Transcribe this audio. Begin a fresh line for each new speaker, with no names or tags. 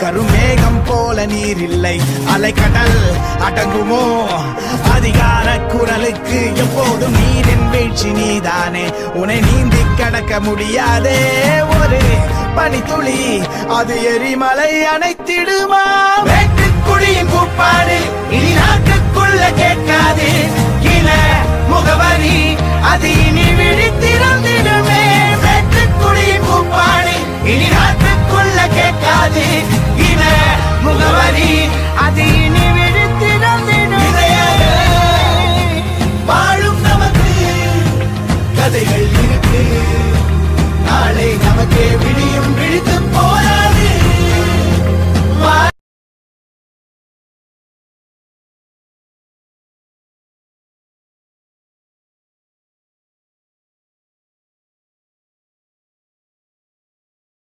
கருமேகம் போல நீர் இல்லை, அலைக்கடல் அடங்குமோ? அதிகார குரலுக்கு எப்போதும் நீரின் வீழ்ச்சி நீதானே. உன்னை நீந்தி கடக்க முடியாதே ஒரு பனித்துளி, அது எரிமலை அணைத்திடுமா? வேட்டுக்குடியின் கூப்பாடு இனி நாட்டுக்குள்ள கேட்காது, இன முகவரி அது இனி விழித்திருந்திடுமே. வேட்டுக்குடியின் கூப்பாடு இனி நாட்டுக்குள்ள கேட்காது, இன முகவரி அது இனி விழித்திருந்திடுமே. வாழும் நமக்கு கதைகள் இருக்கு.